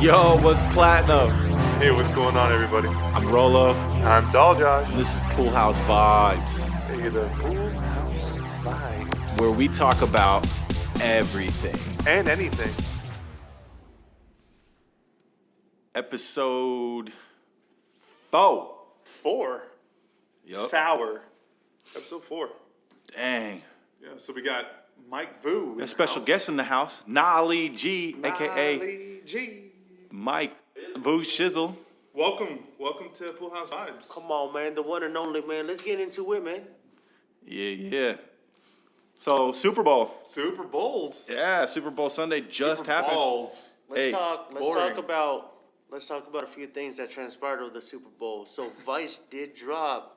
Yo, what's platinum? Hey, what's going on, everybody? I'm RowLow. I'm Tall Josh. And this is Pool House Vibes, Hey, the Pool House Vibes. where we talk about everything. And anything. Episode 4. 4. Yup. Four. Episode 4. Dang. Yeah, so we got Mike Vu. A special guest in the house, Gnarli G, a.k.a. Gnarli G. Mike Vu Shizzle. Welcome to Pool House Vibes. Come on, man. The one and only, man. Let's get into it, man. Yeah. So, Super Bowl. Super Bowls. Yeah, Super Bowl Sunday just Super happened. Balls. Hey, Let's talk boring. about a few things that transpired over the Super Bowl. So Vice did drop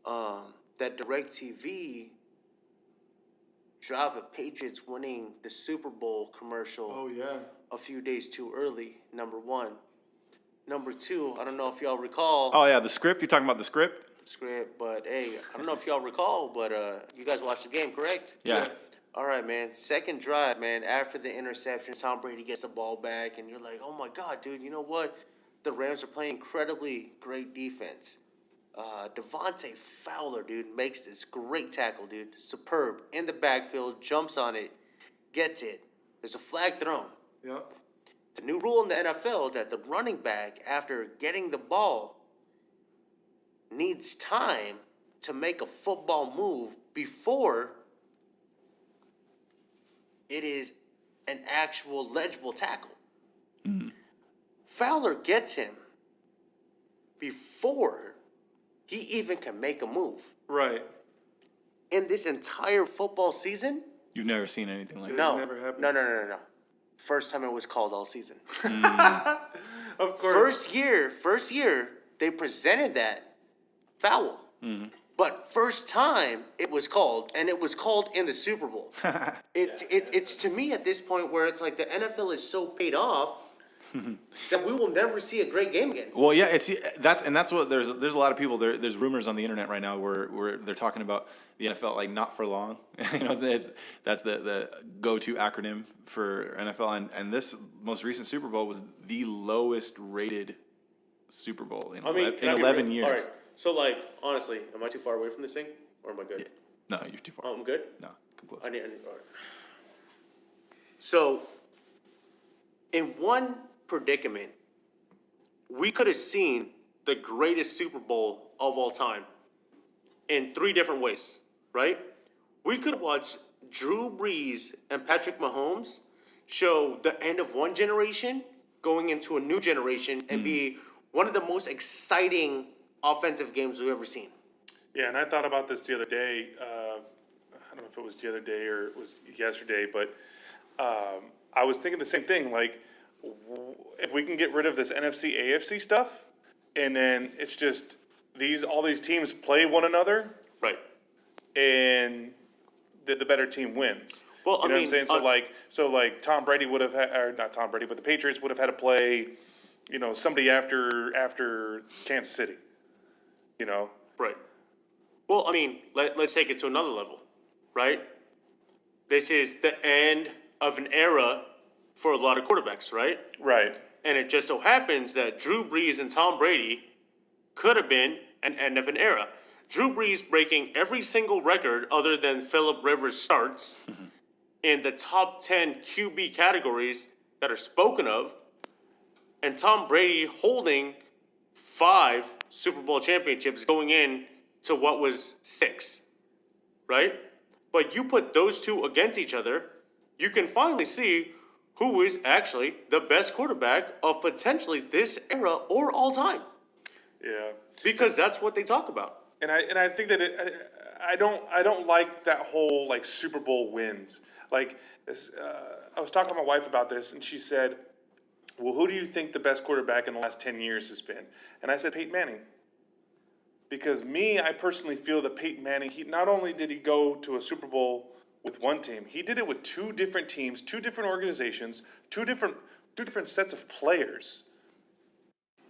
that DirecTV drop the Patriots winning the Super Bowl commercial Oh, yeah. a few days too early, number one. Number two, I don't know if y'all recall Oh, yeah, the script. You're talking about the script? the script, but hey, I don't know if y'all recall, but you guys watched the game, correct? Yeah. All right, man. Second drive, man. After the interception, Tom Brady gets the ball back, and you're like, oh, my God, dude, you know what? The Rams are playing incredibly great defense. Devontae Fowler, dude, makes this great tackle, dude. Superb. In the backfield, jumps on it, gets it. There's a flag thrown. Yep. It's a new rule in the NFL that the running back, after getting the ball, needs time to make a football move before it is an actual legible tackle. Fowler gets him before he even can make a move. Right. In this entire football season, You've never seen anything like that. no. never happened. No. First time it was called all season. Of course. First year, they presented that foul. But first time it was called, and it was called in the Super Bowl. It's to me at this point where it's like the NFL is so paid off that we will never see a great game again. Well, yeah, that's what there's a lot of people there's rumors on the internet right now where they're talking about the NFL like not for long. That's the go-to acronym for NFL, and this most recent Super Bowl was the lowest rated Super Bowl in Can I be 11 real? years. All right. So, like, honestly, am I too far away from this thing, or am I good? No, you're too far. Oh, I'm good. No, come close. I need. All right. So, in one predicament, we could have seen the greatest Super Bowl of all time in 3 different ways, right? We could have watched Drew Brees and Patrick Mahomes show the end of one generation going into a new generation and be one of the most exciting offensive games we've ever seen. Yeah, and I thought about this the other day. I don't know if it was the other day or it was yesterday, but I was thinking the same thing. Like, if we can get rid of this NFC, AFC stuff, and then it's just all these teams play one another, Right. and the better team wins. Well, you know what I'm saying? So like Tom Brady would have had, or not Tom Brady, but the Patriots would have had to play, somebody after Kansas City. Right. Well, I mean, let's take it to another level, right? This is the end of an era for a lot of quarterbacks, right? Right. And it just so happens that Drew Brees and Tom Brady could have been an end of an era. Drew Brees breaking every single record other than Phillip Rivers starts in the top 10 QB categories that are spoken of, and Tom Brady holding 5 Super Bowl championships going in to what was 6, right? But you put those two against each other, you can finally see who is actually the best quarterback of potentially this era or all time. Yeah. Because that's what they talk about. And I think that I don't like that whole like Super Bowl wins. Like I was talking to my wife about this, and she said, "Well, who do you think the best quarterback in the last 10 years has been?" And I said Peyton Manning. Because I personally feel that Peyton Manning, he not only did he go to a Super Bowl with one team, he did it with 2 different teams, 2 different organizations, two different sets of players.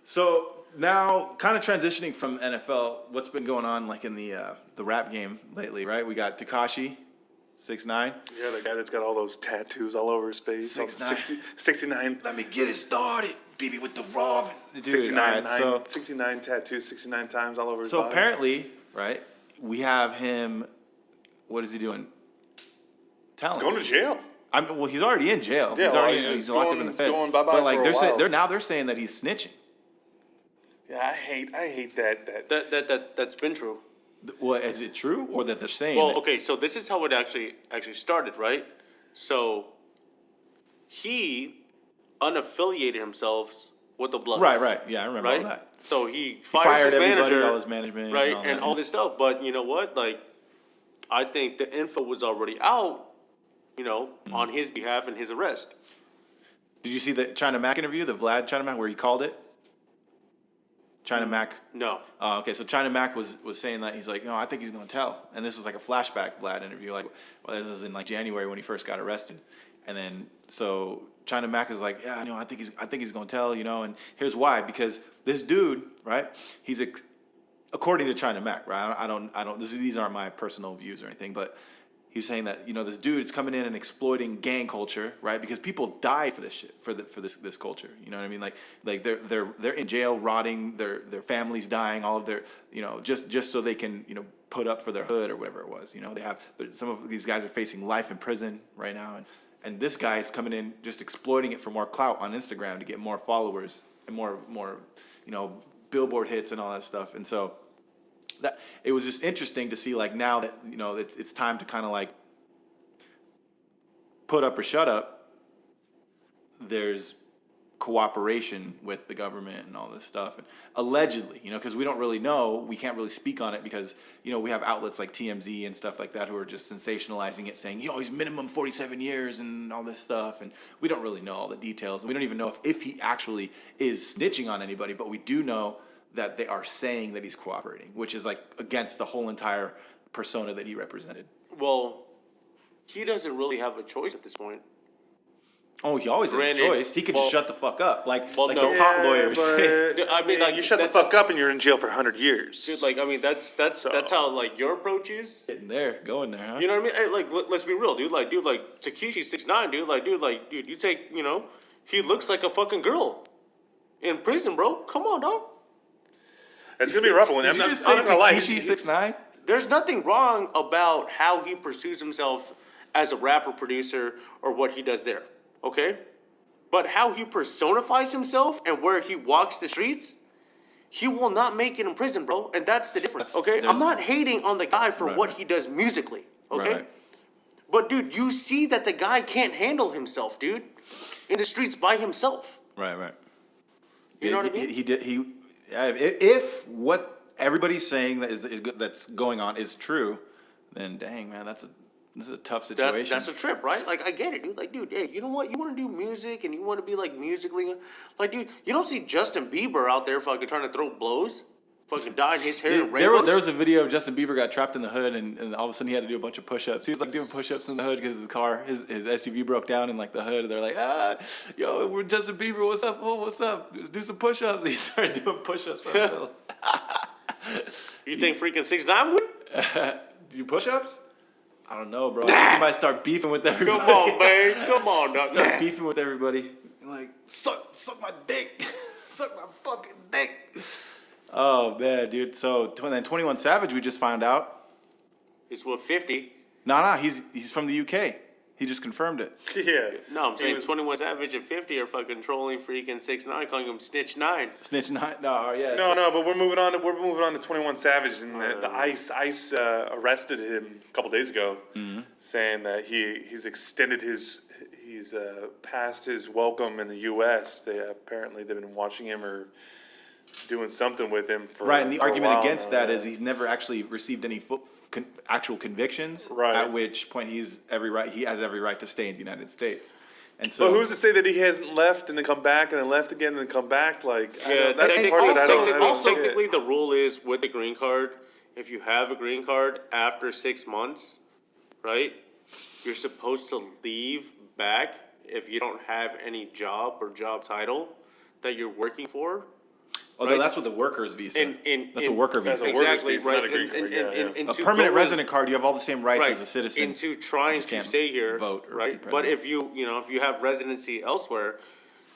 So now, kind of transitioning from NFL, what's been going on like in the rap game lately, right? We got Tekashi 6'9". Yeah, the guy that's got all those tattoos all over his face. 6'9". 69. Let me get it started, baby, with the raw. Dude, 69, all right, 69 tattoos, 69 times all over his so body. apparently, right, we have him. What is he doing? Telling. Going to jail. Well, he's already in jail. Yeah, he's well, already he's he's locked up in the going- feds. going bye-bye but like for a while. they're saying that he's snitching. Yeah, I hate that. That's been true. Well, is it true or that they're saying? Well, that- okay, so this is how it actually started, right? So he unaffiliated himself with the Bloods. Right. Yeah, I remember Right? all that. So he He fires fired his everybody, manager, all his management, right, and and all all that. this stuff. But you know what? Like, I think the info was already out, on his behalf and his arrest. Did you see the China Mac interview, the Vlad China Mac, where he called it? China Mac. No. Okay, so China Mac was saying that he's like, no, I think he's going to tell, and this is like a flashback Vlad interview. Like, well, this is in like January when he first got arrested, and then so China Mac is like, yeah, I think he's going to tell, and here's why, because this dude, right? He's according to China Mac, right? I don't. These aren't my personal views or anything, but he's saying that this dude is coming in and exploiting gang culture, right? Because people die for this shit, for this culture. You know what I mean? Like they're in jail, rotting, their families dying, all of their just so they can put up for their hood or whatever it was. They have some of these guys are facing life in prison right now, and this guy is coming in just exploiting it for more clout on Instagram to get more followers and more billboard hits and all that stuff, and so. That it was just interesting to see, like, now that it's time to kind of like put up or shut up. There's cooperation with the government and all this stuff, and allegedly, because we don't really know, we can't really speak on it because we have outlets like TMZ and stuff like that who are just sensationalizing it, saying he's minimum 47 years and all this stuff, and we don't really know all the details, and we don't even know if he actually is snitching on anybody, but we do know that they are saying that he's cooperating, which is like against the whole entire persona that he represented. Well, he doesn't really have a choice at this point. Oh, he always has a Granted, choice. He could just shut the fuck up, like no. the pot lawyers say. I mean, like, you shut the fuck up and you're in jail for 100 years. Dude, like, I mean, that's how, like, your approach is. Getting there, going there, huh? You know what I mean? Hey, like, let's be real, dude. Like, Takeshi 6ix9ine, dude. You take, he looks like a fucking girl in prison, bro. Come on, dog. It's gonna be a rough one. Did I'm you not, just I'm say not gonna lie. Takeshi 6ix9ine? There's nothing wrong about how he pursues himself as a rapper, producer, or what he does there, okay? But how he personifies himself and where he walks the streets, he will not make it in prison, bro. And that's the difference, okay? I'm not hating on the guy for what he does musically, okay? Right. But, dude, you see that the guy can't handle himself, dude, in the streets by himself. Right. You know what I mean? He did. If what everybody's saying that's going on is true, then dang, man, this is a tough situation. That's a trip, right? Like, I get it, dude. Like, dude, hey, you know what? You want to do music and you want to be, like, musically... Like, dude, you don't see Justin Bieber out there fucking trying to throw blows? Fucking dyeing his hair in rainbows? There was a video of Justin Bieber got trapped in the hood, and all of a sudden he had to do a bunch of push-ups. He was like doing push-ups in the hood because his SUV broke down in like the hood. And they're like, yo, we're Justin Bieber. What's up? Oh, what's up? Let's do some push-ups. He started doing push-ups. You think freaking 6ix9ine would? Do push-ups? I don't know, bro. You might start beefing with everybody. Come on, man. Come on, dog. Start beefing with everybody. Like, suck my dick. Suck my fucking dick. Oh, man, dude. So, then 21 Savage, we just found out. He's what, 50? Nah, he's from the UK. He just confirmed it. Yeah. No, I'm saying 21 Savage and 50 are fucking trolling freaking 6ix9ine, calling him Snitch 9. Snitch 9? No, yeah. No, but we're moving on to 21 Savage, and the ICE arrested him a couple days ago, saying that he's extended he's passed his welcome in the U.S. They've been watching him or doing something with him for Right, and the for a argument while against now. that is he's never actually received any actual convictions. Right. At which point he has every right to stay in the United States. And so, But who's to say that he hasn't left and then come back and then left again and then come back? Like, Yeah, that's the part that I don't see it. technically the rule is with the green card, if you have a green card after 6 months, right, you're supposed to leave back if you don't have any job or job title that you're working for. Although that's what the worker's visa. That's a worker That's visa. a worker's Exactly, visa, right. not a green card, yeah. A permanent resident card, you have all the same rights Right. as a citizen. Into trying just to can't stay here, vote or be right? But president. if you have residency elsewhere,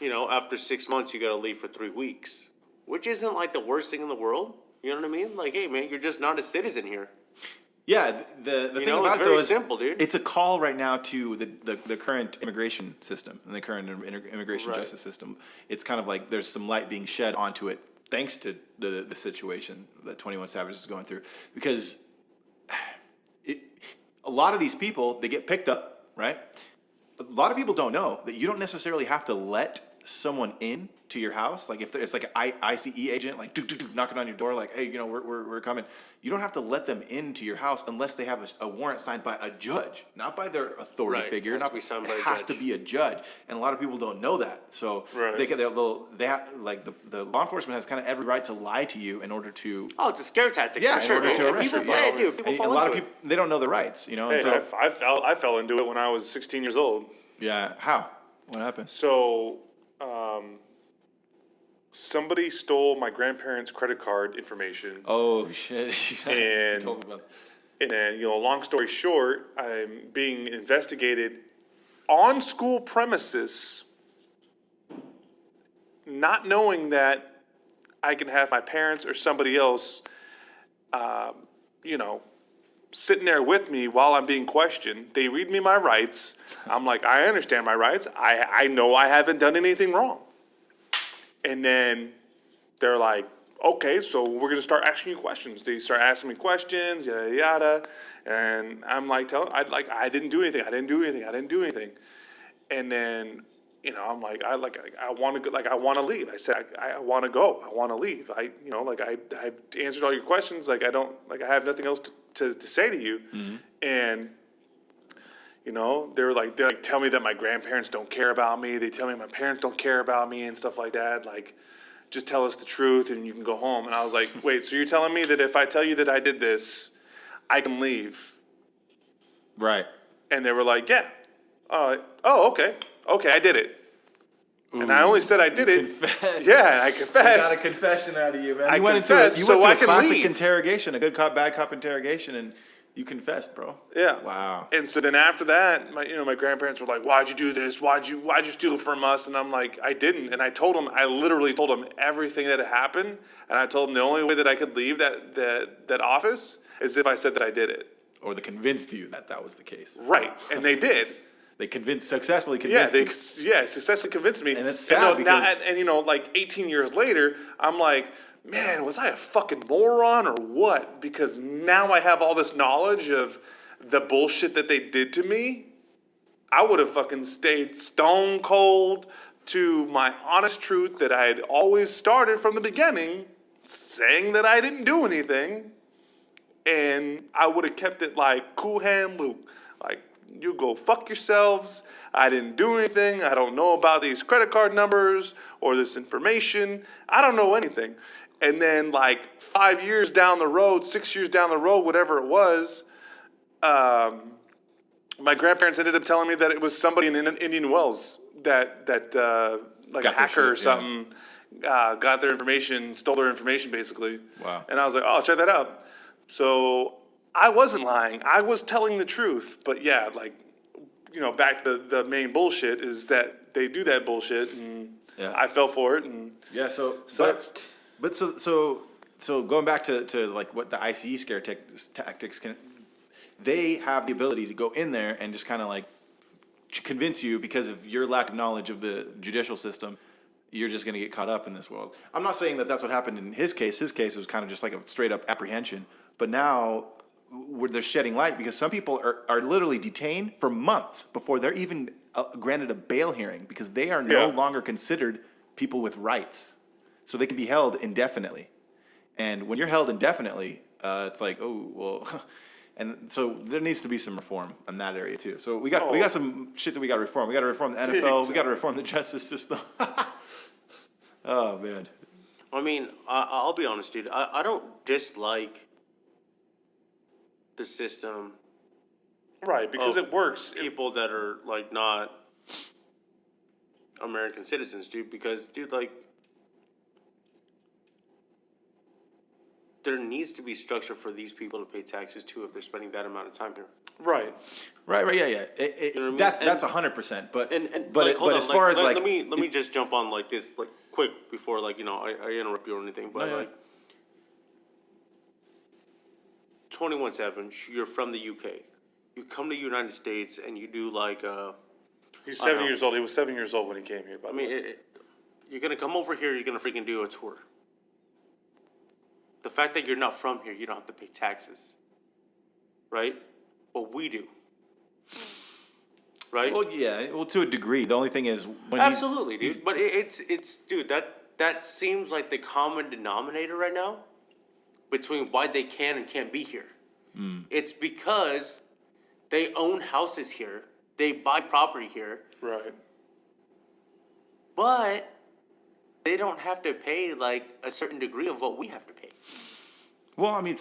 after 6 months you got to leave for 3 weeks, which isn't like the worst thing in the world. You know what I mean? Like, hey man, you're just not a citizen here. Yeah, the thing know, about it's it very though is simple, dude. it's a call right now to the current immigration system and the current immigration Right. justice system. It's kind of like there's some light being shed onto it thanks to the situation that 21 Savage is going through, because a lot of these people, they get picked up, right? A lot of people don't know that you don't necessarily have to let someone in to your house. Like if there's like an ICE agent, like knocking on your door, like, hey, we're coming. You don't have to let them into your house unless they have a warrant signed by a judge, not by their authority Right. figure. Has to be signed by a it has judge. to be a judge, and a lot of people don't know that. So Right. they have, like the law enforcement has kind of every right to lie to you in order to. Oh, it's a scare tactic. Yeah, for in sure. order dude. to And arrest people, you. yeah, dude, people And fall a lot into of it. people, they don't know the rights, and Hey, so I fell into it when I was 16 years old. yeah. How? What happened? So, somebody stole my grandparents' credit card information. Oh shit! You And- told me about. And then, long story short, I'm being investigated on school premises, not knowing that I can have my parents or somebody else, sitting there with me while I'm being questioned. They read me my rights. I'm like, I understand my rights. I know I haven't done anything wrong. And then they're like, okay, so we're gonna start asking you questions. They start asking me questions, yada yada, and I'm like, I didn't do anything. I didn't do anything. And then, I'm like, I want to go, I want to leave. I said, I want to go. I want to leave. I answered all your questions. I have nothing else to say to you. Mm-hmm. And they're like, tell me that my grandparents don't care about me. They tell me my parents don't care about me and stuff like that. Like, just tell us the truth and you can go home. And I was like, wait, so you're telling me that if I tell you that I did this, I can leave? Right. And they were like, yeah. Oh, okay. Okay, I did it. And I only said I did it. Confessed. Yeah, I I confessed. got a confession out of you, man. I You went confessed through so I a can classic leave. interrogation, a good cop, bad cop interrogation, and you confessed, bro. Yeah. Wow. And so then after that, my grandparents were like, "Why'd you do this? Why'd you steal it from us?" And I'm like, "I didn't." And I literally told them everything that had happened. And I told them the only way that I could leave that office is if I said that I did it. Or they convinced you that was the case. Right. And they did. They successfully Yeah, convinced you. successfully convinced me. And it's sad because- 18 years later, I'm like, man, was I a fucking moron or what? Because now I have all this knowledge of the bullshit that they did to me. I would have fucking stayed stone cold to my honest truth that I had always started from the beginning, saying that I didn't do anything. And I would have kept it like cool hand Luke. Like, you go fuck yourselves. I didn't do anything. I don't know about these credit card numbers or this information. I don't know anything. And then like 5 years down the road, 6 years down the road, whatever it was, my grandparents ended up telling me that it was somebody in Indian Wells that like Got a their hacker or shit, yeah. something got their information, stole their information basically. Wow. And I was like, oh, check that out. So I wasn't lying. I was telling the truth. But yeah, like, back to the main bullshit is that they do that bullshit, and Yeah. I fell for it, and Yeah, so Sucks. But so going back to like what the ICE scare tactics can, they have the ability to go in there and just kind of like convince you because of your lack of knowledge of the judicial system. You're just going to get caught up in this world. I'm not saying that that's what happened in his case. His case was kind of just like a straight up apprehension. But now where they're shedding light because some people are literally detained for months before they're even granted a bail hearing because they are no Yeah. longer considered people with rights. So they can be held indefinitely. And when you're held indefinitely, it's like, oh, well, and so there needs to be some reform in that area too. So we got some shit that we got to reform. We got to reform the NFL. We got to reform the justice system. Oh, man. I mean, I'll be honest, dude. I don't dislike the system. right, because Oh. it works. People that are like not American citizens, dude. Because, dude, like, there needs to be structure for these people to pay taxes too if they're spending that amount of time here. Right. Right, yeah. You know what I mean? That's 100%. But But but as far as let, like, let me just jump on like this like quick before like I interrupt you or anything. But No, yeah. like 21 Savage, you're from the UK. You come to the United States and you do like He's I don't 7 know. years old. He was 7 years old when he came here. By I the mean, way. you're gonna come over here. You're gonna freaking do a tour. The fact that you're not from here, you don't have to pay taxes, right? But we do, right? well, yeah, well, to a degree. The only thing is when Absolutely, dude. But it's dude. That seems like the common denominator right now between why they can and can't be here. It's because they own houses here, they buy property here, Right. but they don't have to pay like a certain degree of what we have to pay. Well, I mean,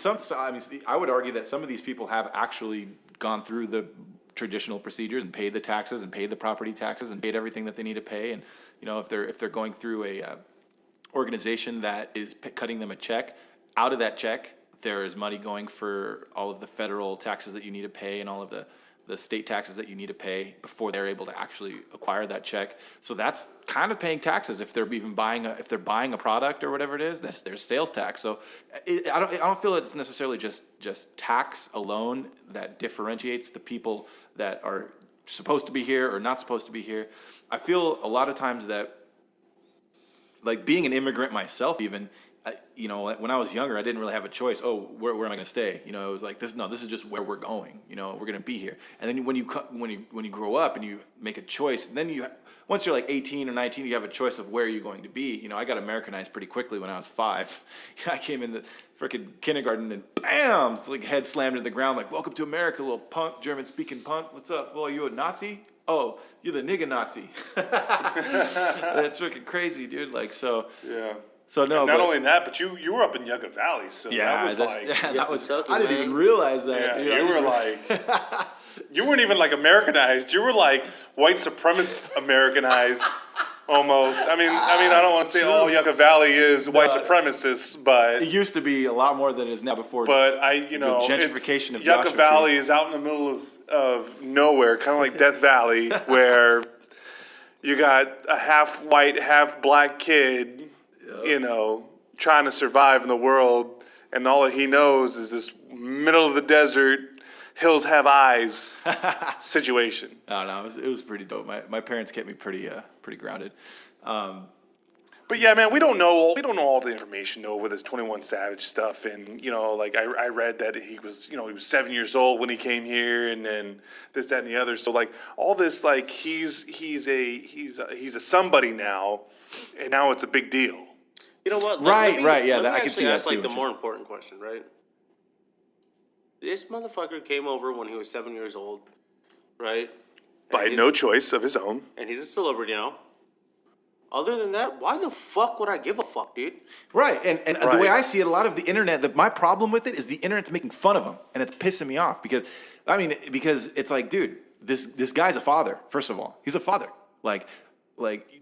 I would argue that some of these people have actually gone through the traditional procedures and paid the taxes and paid the property taxes and paid everything that they need to pay. And if they're going through a organization that is cutting them a check, out of that check there is money going for all of the federal taxes that you need to pay and all of the state taxes that you need to pay before they're able to actually acquire that check. So that's kind of paying taxes if they're even buying a product or whatever it is. There's sales tax. So I don't feel it's necessarily just tax alone that differentiates the people that are supposed to be here or not supposed to be here. I feel a lot of times that, like being an immigrant myself, even. When I was younger, I didn't really have a choice. Oh, where am I going to stay? It was like this is just where we're going. We're going to be here. And then when you grow up and you make a choice, then once you're like 18 or 19, you have a choice of where you're going to be. I got Americanized pretty quickly when I was 5. I came in the freaking kindergarten and bam, like head slammed to the ground, like welcome to America, little punk, German speaking punk. What's up? Well, are you a Nazi? Oh, you're the nigga Nazi. That's freaking crazy, dude. Like so. Yeah. So no, Not only that, but you were up in Yucca Valley, so yeah, that was like, I didn't even realize that. yeah, you were like, you weren't even like Americanized. You were like white supremacist Americanized, almost. I mean, I don't want to say all Yucca Valley is white supremacists, but It used to be a lot more than it is now before. gentrification gentrification of Yucca Joshua Valley Tree. is out in the middle of nowhere, kind of like Death Valley, where you got a half white, half black kid. Trying to survive in the world, and all he knows is this middle of the desert, hills have eyes situation. No, it was pretty dope. My parents kept me pretty grounded. But yeah, man, we don't know all the information though with this 21 Savage stuff, and like I read that he was 7 years old when he came here, and then this, that, and the other. So like all this, like he's a somebody now, and now it's a big deal. You know what? Right, yeah, Let me I can see actually that ask too, like the which more important question, right? This motherfucker came over when he was 7 years old, right? By no choice of his own. And he's a celebrity now. Other than that, why the fuck would I give a fuck, dude? Right, and the way I see it, a lot of the internet, my problem with it is the internet's making fun of him, and it's pissing me off because it's like, dude, this guy's a father. First of all, he's a father. Like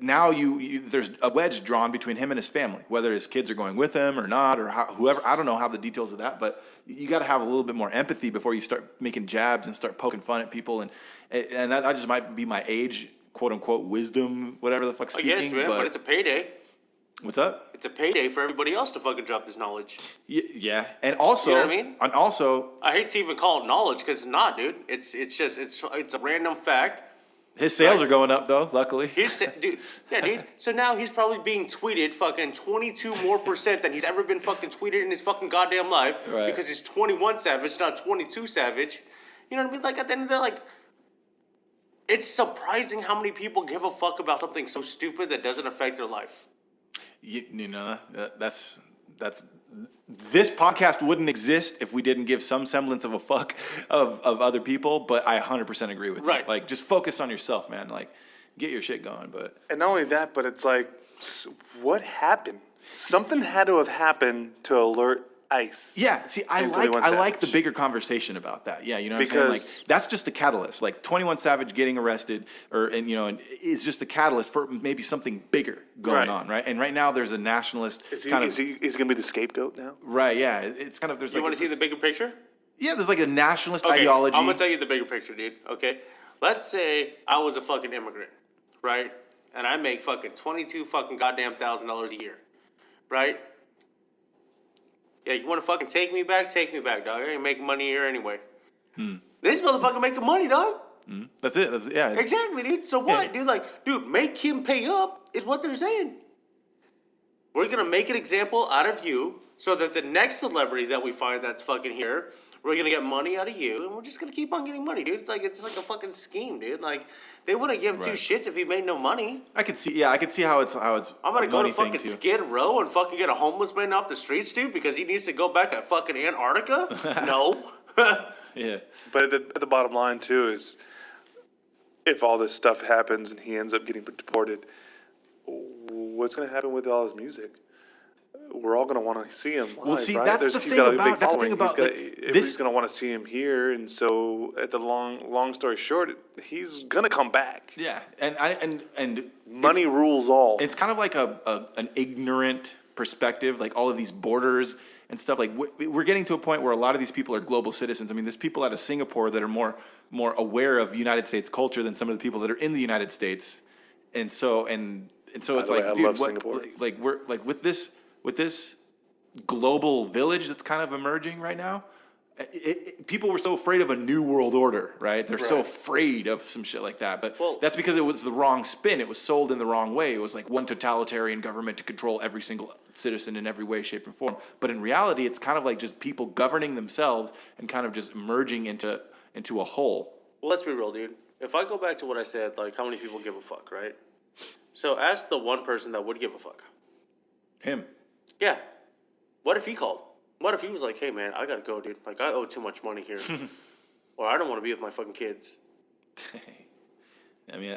now there's a wedge drawn between him and his family, whether his kids are going with him or not, or whoever. I don't know how the details of that, but you got to have a little bit more empathy before you start making jabs and start poking fun at people, and that just might be my age, quote unquote, wisdom, whatever the fuck speaking. I guess, man, but it's a payday. What's up? It's a payday for everybody else to fucking drop this knowledge. Yeah, and also, You know what I mean? And also, I hate to even call it knowledge because it's not, dude. It's a random fact. his sales are going up though. Luckily, Dude. So now he's probably being tweeted fucking 22% more than he's ever been fucking tweeted in his fucking goddamn life Right. because he's 21 Savage, not 22 Savage. You know what I mean? Like at the end of the day, like, it's surprising how many people give a fuck about something so stupid that doesn't affect their life. that's this podcast wouldn't exist if we didn't give some semblance of a fuck of other people. But I 100% agree with you. Right. Like, just focus on yourself, man. Like, get your shit going. But And not only that, but it's like, what happened? Something had to have happened to alert ice. Yeah, see, I in 21 like the Savage. bigger conversation about that. Yeah, you know what I'm saying? Because- Like that's just the catalyst. Like 21 Savage getting arrested, and is just a catalyst for maybe something bigger going Right. on, right? And right now there's a nationalist Is he kind is of he is he gonna be the scapegoat now? right. Yeah, it's kind of there's You like want to see this- the bigger picture? yeah, there's like a nationalist Okay, ideology. I'm gonna tell you the bigger picture, dude. Okay, let's say I was a fucking immigrant, right? And I make fucking 22 fucking goddamn $1,000 a year, right? Yeah, you want to fucking take me back? Take me back, dog. I ain't making money here anyway. This motherfucker making money, dog. That's it. That's, yeah, Exactly, dude. So what, Yeah. dude? Like, dude, make him pay up is what they're saying. We're gonna make an example out of you, so that the next celebrity that we find that's fucking here, we're gonna get money out of you, and we're just gonna keep on getting money, dude. It's like a fucking scheme, dude. Like, they wouldn't give two Right. shits if he made no money. I could see. Yeah, I could see how it's I'm gonna a go to money thing, fucking too. Skid Row and fucking get a homeless man off the streets, dude, because he needs to go back to fucking Antarctica. No. Yeah. But at the bottom line too is, if all this stuff happens and he ends up getting deported, what's going to happen with all his music? We're all going to want to see him live, Well, see, right? that's the he's thing got a about- big that's the following. thing about, like, Everybody's this- going to want to see him here, and so at the long story short, he's going to come back. Yeah, and Money rules all. it's kind of like an ignorant perspective, like all of these borders and stuff. Like we're getting to a point where a lot of these people are global citizens. I mean, there's people out of Singapore that are more aware of United States culture than some of the people that are in the United States. And so it's the like, way, I dude, love what, Singapore. like we're like with this global village that's kind of emerging right now. People were so afraid of a new world order, right? They're so Right. afraid of some shit like that. But Well- that's because it was the wrong spin. It was sold in the wrong way. It was like one totalitarian government to control every single citizen in every way, shape, and form. But in reality, it's kind of like just people governing themselves and kind of just merging into a whole. Well, let's be real, dude. If I go back to what I said, like, how many people give a fuck, right? So ask the one person that would give a fuck. Him. Yeah. What if he called? What if he was like, hey, man, I gotta go, dude. Like, I owe too much money here. Or I don't want to be with my fucking kids. I mean,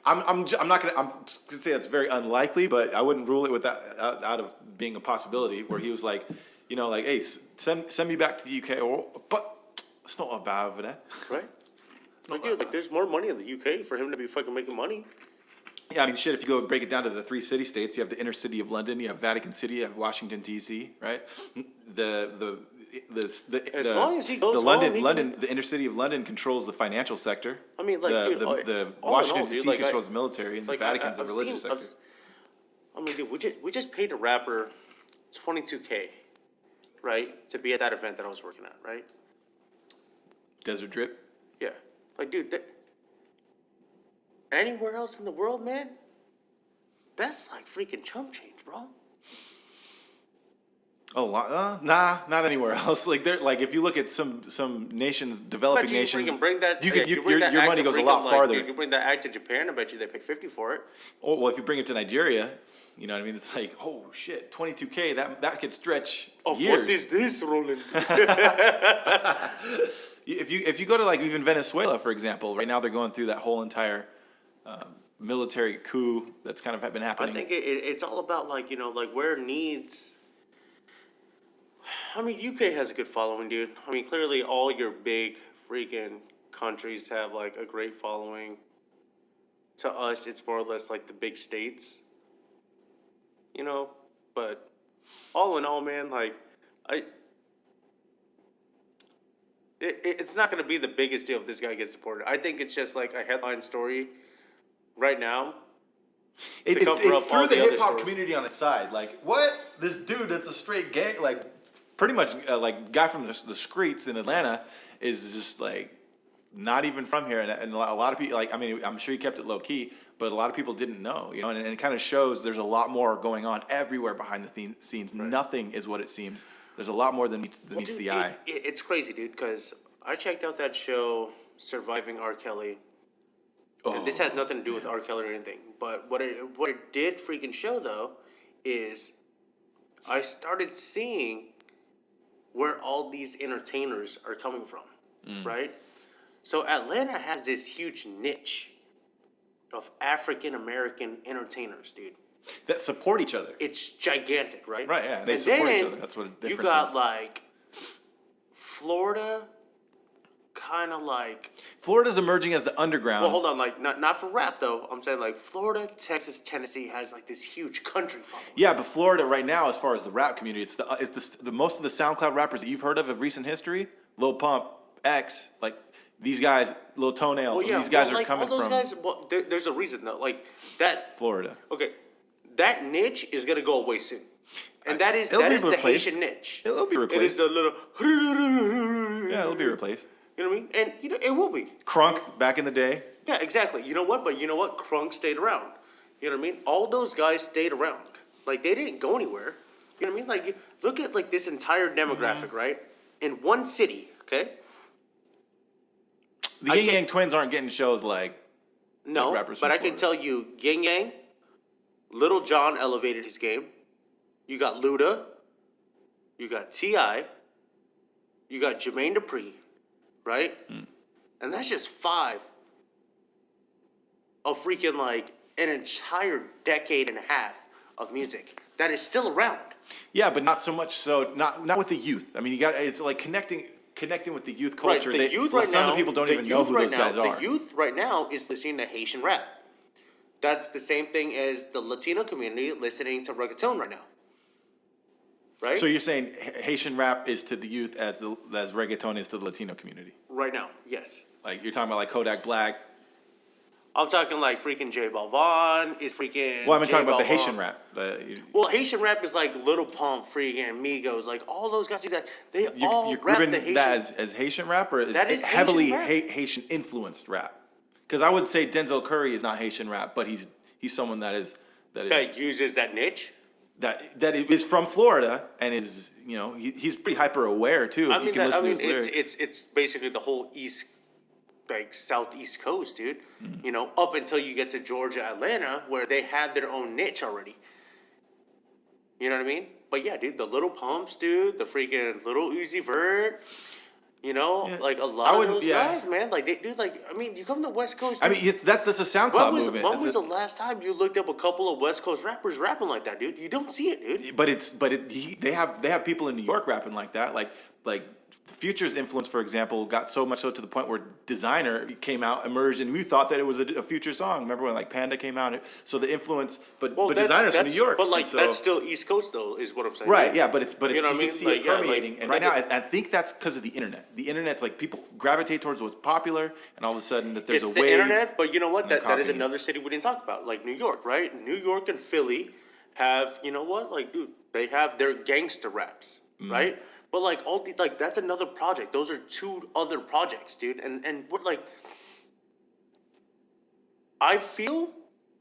I'm not gonna. I'm just gonna say that's very unlikely, but I wouldn't rule it with that out of being a possibility. Where he was like, like, hey, send me back to the UK, but it's not about over there. Right? Like, dude, like, there's more money in the UK for him to be fucking making money. Yeah, I mean, shit. If you go break it down to the three city states, you have the inner city of London, you have Vatican City, you have Washington D.C. Right? As long as he goes the home, London, he can- London, the inner city of London controls the financial sector. I mean, like, dude, the all in Washington all, dude, D.C. like, controls the military, and Like, the Vatican's the I've religious seen- sector. I mean, dude, we just paid a rapper $22K, right, to be at that event that I was working at, right? Desert Drip. Yeah. Like, dude, anywhere else in the world, man, that's like freaking chump change, bro. Oh, nah, not anywhere else. Like if you look at some nations, developing Bet you nations, freaking bring that. you yeah, could, you bring that your act money to goes a freaking, lot like, farther. dude, you bring that act to Japan, I bet you they pay 50 for it. Oh, well, if you bring it to Nigeria, you know what I mean? It's like, oh shit, 22K, that could stretch years. What is this, Roland? If you go to like even Venezuela, for example, right now they're going through that whole entire military coup that's kind of been I happening. think it's all about like where needs. I mean, UK has a good following, dude. I mean, clearly all your big freaking countries have like a great following. To us, it's more or less like the big states, But all in all, man, like it's not going to be the biggest deal if this guy gets deported. I think it's just like a headline story right now. It cover up threw all the the other hip hop stories. community on its side. Like, what? This dude that's a straight gay, like, pretty much like guy from the streets in Atlanta is just like not even from here, and a lot of people, like, I mean, I'm sure he kept it low key, but a lot of people didn't know, and it kind of shows there's a lot more going on everywhere behind the scenes. Right. Nothing is what it seems. There's a lot more than meets Dude, the eye. It's crazy, dude, because I checked out that show, Surviving R. Kelly. And this has nothing to do with R. Kelly or anything. But what it did freaking show, though, is I started seeing where all these entertainers are coming from, right? So Atlanta has this huge niche of African American entertainers, dude. that support each other. It's gigantic, right? Right, yeah, they And support each then other. That's what the you difference got is. like Florida, kind of like. Florida's emerging as the underground. Well, hold on, like not for rap though. I'm saying like Florida, Texas, Tennessee has like this huge country following. Yeah, but Florida right now, as far as the rap community, it's the most of the SoundCloud rappers that you've heard of recent history. Lil Pump, X, like these guys, Lil Toenail. Well, yeah, these guys are like, coming all those from guys. Well, there's a reason though. Like that. Florida. Okay, that niche is gonna go away soon, and that is It'll be the replaced. Haitian niche. It'll be replaced. It is the little. Yeah, it'll be replaced. You know what I mean? And you know it will be. Crunk back in the day. Yeah, exactly. You know what? But you know what? Crunk stayed around. You know what I mean? All those guys stayed around. Like they didn't go anywhere. You know what I mean? Like look at like this entire demographic, right? In one city, okay? The Yin Yang Twins aren't getting shows like No, rappers but from I can tell you, Yin Yang, Little John elevated his game. You got Luda. You got T.I. You got Jermaine Dupri, right? And that's just 5 of freaking like an entire decade and a half of music that is still around. Yeah, but not so much so. Not with the youth. I mean, you got it's like connecting with the youth culture. Right, the youth like right some now, of the people don't the even know youth who right those now, guys are. The youth right now is listening to Haitian rap. That's the same thing as the Latino community listening to reggaeton right now. Right? So you're saying Haitian rap is to the youth as reggaeton is to the Latino community? Right now, yes. Like you're talking about like Kodak Black. I'm talking like freaking J Balvin is freaking. Well, I'm J talking about the Balvin. Haitian rap. Well, Haitian rap is like Little Pump, freaking Migos, like all those guys do that. They all You're rap grouping the Haitian. that as Haitian rap or is That is heavily Haitian rap. Haitian influenced rap? Because I would say Denzel Curry is not Haitian rap, but he's someone that uses that niche. is from Florida and is he's pretty hyper aware too. I You mean, can listen to his lyrics. it's basically the whole East, like Southeast coast, dude. Mm-hmm. You know, up until you get to Georgia, Atlanta, where they have their own niche already. You know what I mean? But yeah, dude, the Little Pumps, dude, the freaking Little Uzi Vert. You know, Yeah. like a lot of those yeah. guys, man. Like they do. Like I mean, you come to the West Coast. I Dude, mean, that's a SoundCloud movement. when was the last time you looked up a couple of West Coast rappers rapping like that, dude? You don't see it, dude. They have people in New York rapping like that, like Future's influence, for example, got so much so to the point where Designer emerged, and we thought that it was a Future song. Remember when like Panda came out? So the influence, but Designer's from New York. But like and so, that's still East Coast though, is what I'm saying. right, yeah. But it's You know you what I can mean? see Like, it yeah, like- permeating, and right now I think that's because of the internet. The internet's like people gravitate towards what's popular, and all of a sudden that there's It's a the wave. internet, but you know what? and That is copying. another city we didn't talk about, like New York, right? New York and Philly have, you know what? Like, dude, they have their gangster raps, right? But like all the like that's another project. Those are 2 other projects, dude. And what like I feel,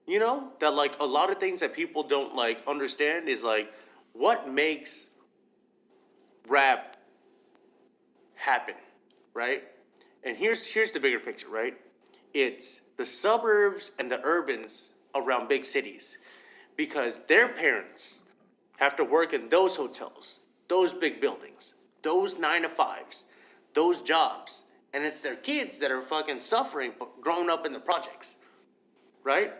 you know, that like a lot of things that people don't like understand is like what makes rap happen, right? And here's the bigger picture, right? It's the suburbs and the urbans around big cities because their parents have to work in those hotels, those big buildings, those 9-to-5s, those jobs. And it's their kids that are fucking suffering growing up in the projects, right?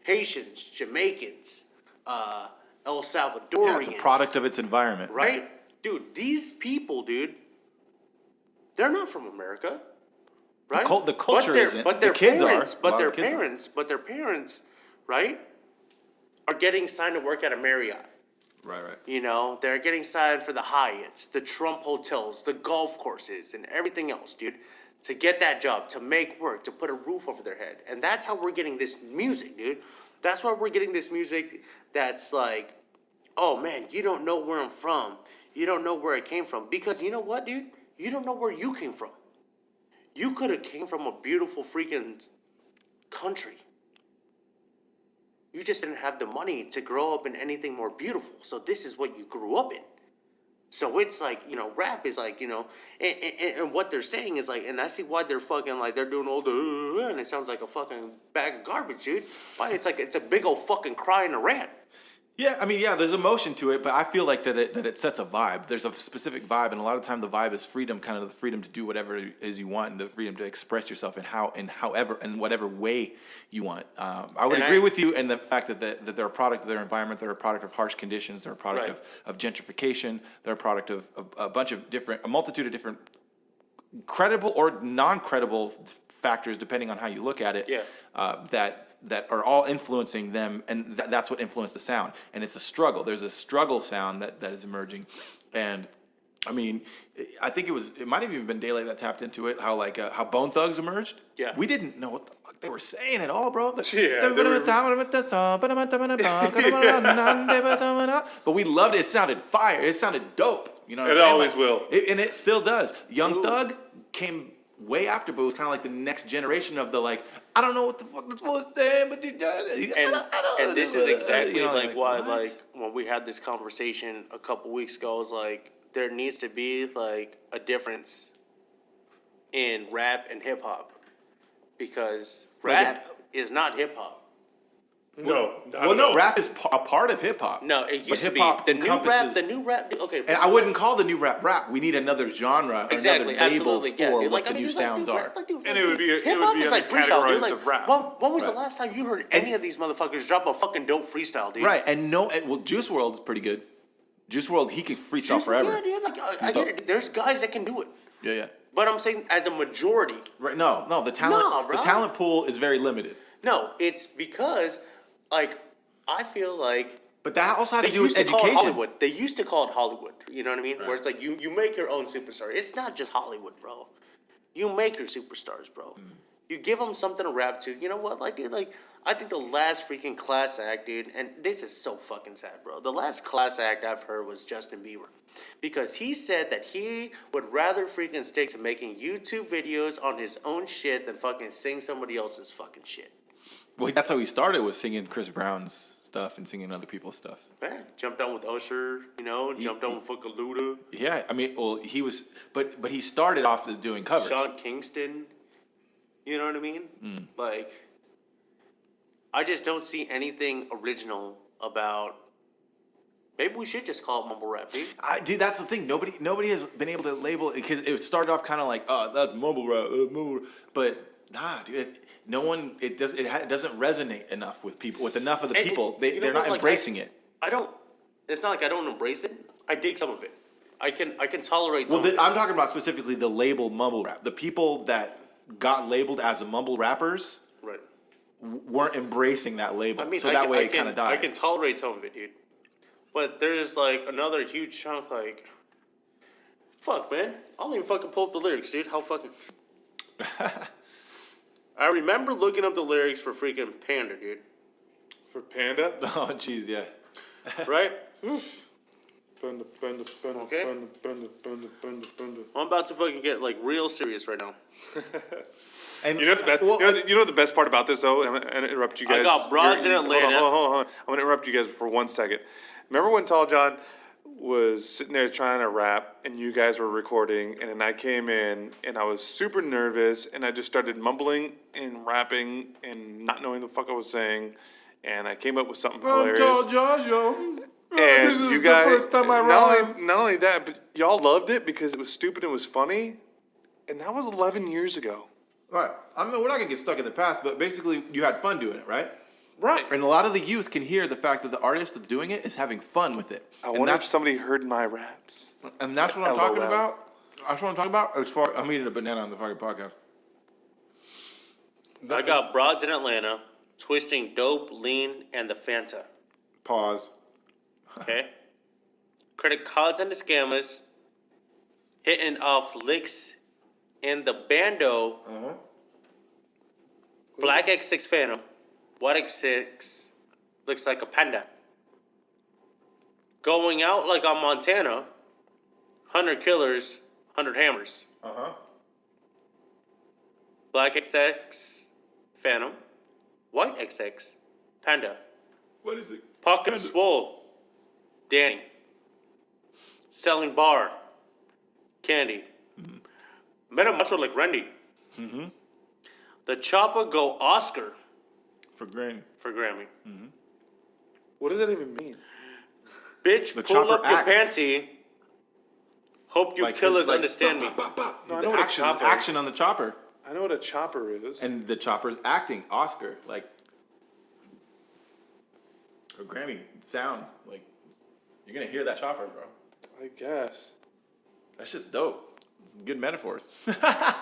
Haitians, Jamaicans, El Salvadorians. Yeah, it's a product of its environment, Right? Dude, these people, dude, they're not from America. Right? The culture isn't. But The their kids are. parents, A But lot their of the kids are. parents, right, are getting signed to work at a Marriott. Right. You know, they're getting signed for the Hyatts, the Trump hotels, the golf courses, and everything else, dude, to get that job, to make work, to put a roof over their head. And that's how we're getting this music, dude. That's why we're getting this music that's like, oh man, you don't know where I'm from. You don't know where I came from. Because you know what, dude? You don't know where you came from. You could have came from a beautiful freaking country. You just didn't have the money to grow up in anything more beautiful. So this is what you grew up in. So it's like, you know, rap is like, you know, and what they're saying is like, and I see why they're fucking like, they're doing all the, and it sounds like a fucking bag of garbage, dude. Why? It's like, it's a big old fucking cry and a rant. Yeah, I mean, yeah, there's emotion to it, but I feel like that it sets a vibe. There's a specific vibe, and a lot of time the vibe is freedom, kind of the freedom to do whatever it is you want, and the freedom to express yourself in whatever way you want. I would agree with you in the fact that they're a product of their environment, they're a product of harsh conditions, they're a product of gentrification, they're a product of a multitude of different credible or non-credible factors, depending on how you look at it. Yeah. That are all influencing them, and that's what influenced the sound. And it's a struggle. There's a struggle sound that is emerging, and I mean, I think it might have even been Daylight that tapped into it. How Bone Thugs emerged. Yeah, we didn't know what the fuck they were saying at all, bro. But we loved it. It sounded fire. It sounded dope. You know what I'm saying? It always will. And it still does. Young Thug came way after, but it was kind of like the next generation of the I don't know what the fuck this was saying, but and this is exactly why when we had this conversation a couple weeks ago, I was like, there needs to be a difference in rap and hip hop, because rap is not hip hop. No, rap is a part of hip hop. No, it used to be the new rap. Okay, and I wouldn't call the new rap. We need another genre, another label for what the new sounds are. And it would be hip hop is freestyle, dude. of rap. When was the last time you heard any of these motherfuckers drop a fucking dope freestyle, dude? Right, and Juice WRLD's pretty good. Juice WRLD, he can freestyle forever. Yeah, dude, I get it. There's guys that can do it. Yeah. But I'm saying as a majority. Right? No, the talent pool is very limited. No, it's because I feel like. But that also has to do with education. Hollywood. They used to call it Hollywood. You know what I mean? Right. Where it's you make your own superstar. It's not just Hollywood, bro. You make your superstars, bro. Mm. You give them something to rap to. You know what? Dude, I think the last freaking class act, dude, and this is so fucking sad, bro. The last class act I've heard was Justin Bieber. Because he said that he would rather freaking stick to making YouTube videos on his own shit than fucking sing somebody else's fucking shit. Well, that's how he started, was singing Chris Brown's stuff and singing other people's stuff. Man, jumped on with Usher, jumped on with fucking Luda. Yeah, I mean, well, he was, but he started off doing covers. Sean Kingston, you know what I mean? Mm. I just don't see anything original about. Maybe we should just call it mumble rap, dude. Dude, that's the thing. Nobody has been able to label it, because it started off kind of that's mumble rap, but nah, dude. No one. It doesn't resonate enough with people. With enough of the people, they're not embracing it. I don't. It's not like I don't embrace it. I dig some of it. I can tolerate some. Well, I'm talking about specifically the label mumble rap. The people that got labeled as a mumble rappers, right, weren't embracing that label. I mean, so that way it kind of died. I can tolerate some of it, dude. But there's another huge chunk fuck, man. I don't even fucking pull up the lyrics, dude. How fucking. I remember looking up the lyrics for freaking Panda, dude. For Panda? Oh, jeez, yeah. Right? Panda. Okay. Panda. I'm about to fucking get real serious right now. And you know what's the best? You know the best part about this, though? I'm gonna interrupt you guys. I got broads in Atlanta. Hold on. I'm gonna interrupt you guys for 1 second. Remember when Tall John was sitting there trying to rap, and you guys were recording, and then I came in, and I was super nervous, and I just started mumbling and rapping and not knowing the fuck I was saying, and I came up with something hilarious. Tall Josh, yo. And this you is guys, the first time I rhymed. not only that, but y'all loved it because it was stupid and it was funny, and that was 11 years ago. Right. I mean, we're not gonna get stuck in the past, but basically, you had fun doing it, right? Right. And a lot of the youth can hear the fact that the artist that's doing it is having fun with it. I wonder if somebody heard my raps. And that's what I'm talking about. That's what I'm talking about. As far, I'm eating a banana on the fucking podcast. I got broads in Atlanta, twisting dope, lean, and the Fanta. Pause. Okay. Credit cards and the scammers, hitting off licks in the bando. Uh-huh. Black X6 Phantom. White X6 looks like a panda. Going out like on Montana, 100 killers, 100 hammers. Uh-huh. Black XX Phantom. White XX Panda. What is it? Pocket Swole. Danny. Selling bar. Candy. Mm-hmm. Meta Macho like Randy. Mm-hmm. The Chopper go Oscar. For Grammy. For Grammy. Mm-hmm. What does that even mean? Bitch, The pull chopper up your acts. panty. Hope you Like, killers like, understand me. No, I The know what a action, chopper. action on the chopper, I know what a chopper is. and the chopper's acting. Oscar, like, or Grammy sounds like you're gonna hear that chopper, bro. I guess. That shit's dope. It's good metaphors. I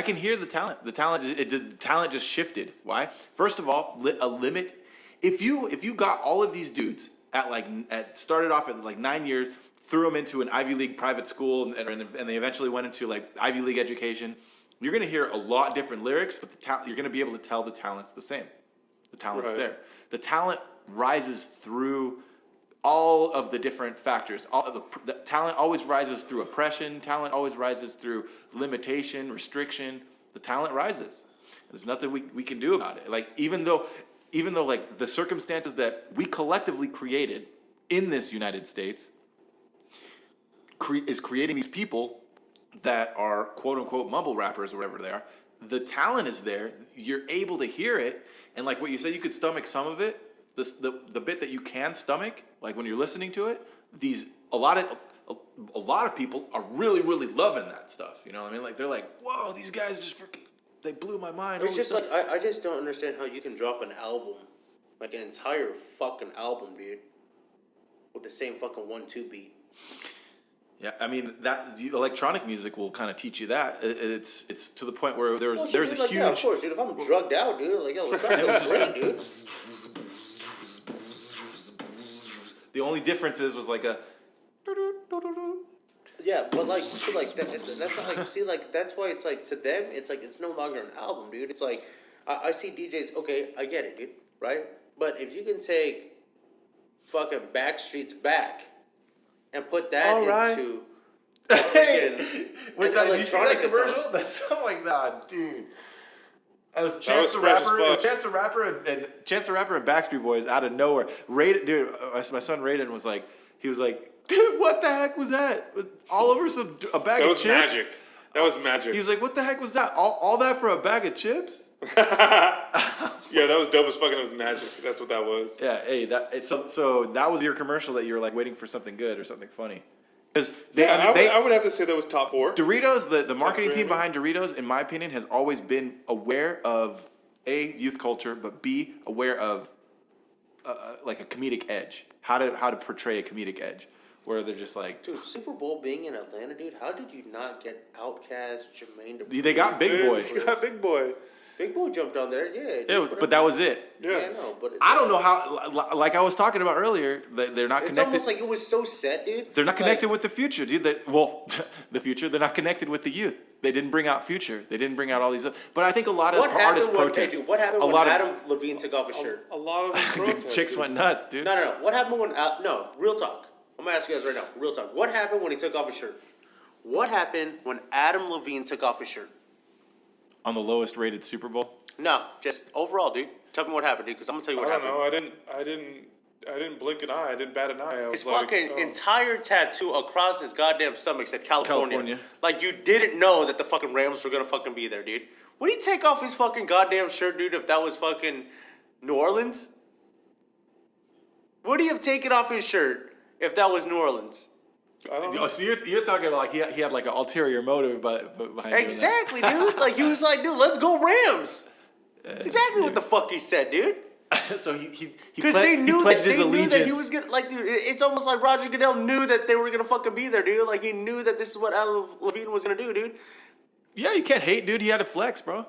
can hear the talent. The talent just shifted. Why? First of all, a limit. If you got all of these dudes started off at like 9 years, threw them into an Ivy League private school, and they eventually went into like Ivy League education, you're gonna hear a lot different lyrics, but you're gonna be able to tell the talent's the same. The talent's Right. there. The talent rises through all of the different factors. The talent always rises through oppression. Talent always rises through limitation, restriction. The talent rises. There's nothing we can do about it. Like even though like the circumstances that we collectively created in this United States is creating these people that are quote unquote mumble rappers or whatever they are. The talent is there. You're able to hear it, and like what you said, you could stomach some of it. The bit that you can stomach, like when you're listening to it, a lot of people are really loving that stuff. You know what I mean? Like they're like, whoa, these guys just freaking, they blew my mind. It's Holy just stuff. like I just don't understand how you can drop an album, like an entire fucking album, dude, with the same fucking 1-2 beat. Yeah, I mean the electronic music will kind of teach you that. It's to the point where there's a dude, like, huge. yeah, of course, dude. If I'm drugged out, dude, like yo, it's great, dude. The only difference was like a. Yeah, but like, see, like that's not like, see, like that's why it's like to them, it's like it's no longer an album, dude. It's like I see DJs. Okay, I get it, dude. Right? But if you can take fucking Backstreet's Back and put that All right. into Hey, an did you see that electronica commercial? song. That's something like that, dude. It was That Chance the was fresh as Rapper. It was fuck. Chance the Rapper and Backstreet Boys out of nowhere. Raiden, dude, my son Raiden was like, dude, what the heck was that? It was all over a bag That of was chips. magic. That was magic. He was like, what the heck was that? All that for a bag of chips? Yeah, that was dope as fucking. It was magic. That's what that was. Yeah, hey, so that was your commercial that you were like waiting for something good or something funny. Because I would have to say that was top 4. Doritos, the marketing three, team I mean. behind Doritos, in my opinion, has always been aware of A, youth culture, but B, aware of like a comedic edge. How to portray a comedic edge, where they're just like, dude, Super Bowl being in Atlanta, dude. How did you not get Outkast, Jermaine Dupri? they got Big Boy. Yeah, big boy. Big Boy jumped on there, yeah. Yeah, dude, but that was it. yeah, no, but I don't know how. Like I was talking about earlier, they're not It's connected. almost like it was so set, dude. They're not connected Like, with the future, dude. The future. They're not connected with the youth. They didn't bring out Future. They didn't bring out all these. But I think a lot of what artists happened when, protest. hey, dude, what happened a when lot Adam Levine took off his shirt? A lot of them of the protested. chicks went nuts, dude. No. What happened when? No, real talk. I'm gonna ask you guys right now. Real talk. What happened when he took off his shirt? What happened when Adam Levine took off his shirt? On the lowest rated Super Bowl. No, just overall, dude. Tell me what happened, dude, because I'm gonna tell you I what don't happened. know. I didn't blink an eye. I didn't bat an eye. I was His like, fucking oh. entire tattoo across his goddamn stomach said California. California. Like you didn't know that the fucking Rams were gonna fucking be there, dude. Would he take off his fucking goddamn shirt, dude, if that was fucking New Orleans? Would he have taken off his shirt if that was New Orleans? I don't know. Oh, so you're talking about like he had like an ulterior motive behind doing that. Exactly, dude. Like he was like, dude, let's go Rams. That's exactly what the fuck he said, dude. So he Because ple- they he knew pledged that his they knew allegiance. that he was gonna like, dude. It's almost like Roger Goodell knew that they were gonna fucking be there, dude. Like he knew that this is what Adam Levine was gonna do, dude. Yeah, you can't hate, dude. He had a flex, bro.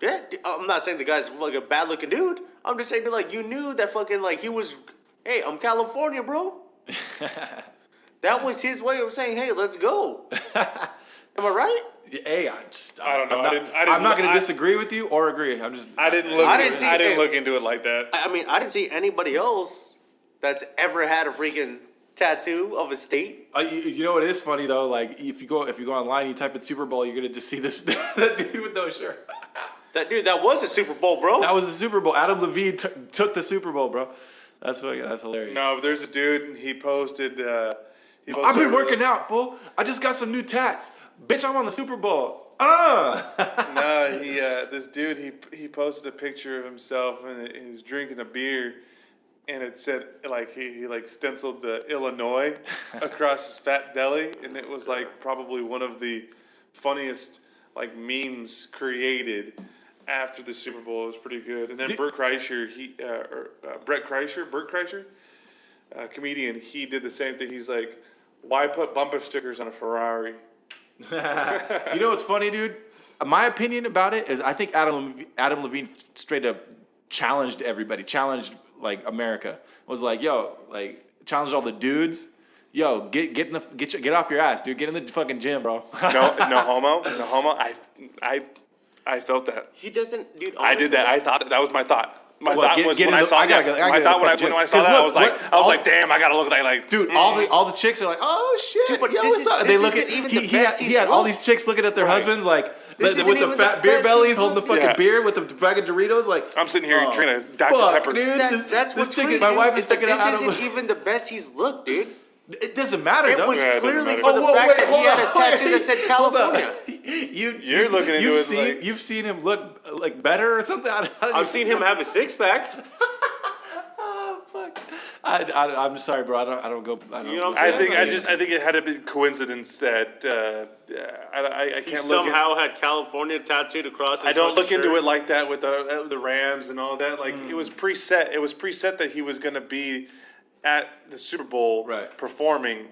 Yeah, I'm not saying the guy's like a bad looking dude. I'm just saying, dude, like you knew that fucking like he was. Hey, I'm California, bro. That was his way of saying, hey, let's go. Am I right? Hey, I don't know. I'm not going to disagree with you or agree. I'm just. I didn't look. I I didn't didn't, see- I didn't hey. look into it like that. I mean, I didn't see anybody else that's ever had a freaking tattoo of a state. You know what is funny though? Like if you go online, you type in Super Bowl, you're gonna just see this that dude with no shirt. That was a Super Bowl, bro. That was the Super Bowl. Adam Levine took the Super Bowl, bro. That's hilarious. No, but there's a dude. He posted. I've been working out, fool. I just got some new tats. Bitch, I'm on the Super Bowl. No, this dude, he posted a picture of himself and he was drinking a beer, and it said like he like stenciled the Illinois across his fat belly, and it was like probably one of the funniest like memes created after the Super Bowl. It was pretty good. And then Bert Kreischer, comedian, he did the same thing. He's like, why put bumper stickers on a Ferrari? You know what's funny, dude? My opinion about it is I think Adam Levine straight up challenged everybody, challenged like America. Was like, yo, like challenged all the dudes. Yo, get off your ass, dude. Get in the fucking gym, bro. No homo. I felt that. He doesn't, dude. I did that. I thought that was my thought. My What, thought was get when in I the- saw I gotta that. go- I gotta My thought go when fucking I gym. saw that, 'Cause look, I was like, damn, I gotta look at that. Like, Dude, all the chicks are like, oh shit, Dude, but yo, this what's is- up? And this they look at isn't even the he had best he's all looked. these chicks looking at their Right. husbands like This with isn't the even fat the beer best bellies he's holding the looked. fucking Yeah. beer with the bag of Doritos. Like I'm sitting here oh, drinking a Dr. fuck, Pepper. dude. That's this what's chick, crazy. my wife dude, is taking this it out isn't of. even the best he's looked, dude. It doesn't matter, It though. was Yeah, it doesn't clearly matter. for the whoa, fact wait, that he hold had on. a tattoo that said Hold on. California. You're looking into it like- you've seen him look like better or something. I've seen him have a six pack. Oh fuck! I'm sorry, bro. I don't go. I don't. You know what I I'm think saying? I think it had a big coincidence that I He can't look. somehow had California tattooed across his I don't look fucking into shirt. it like that with the Rams and all that. Like it was preset. It was preset that he was going to be at the Super Bowl, Right. performing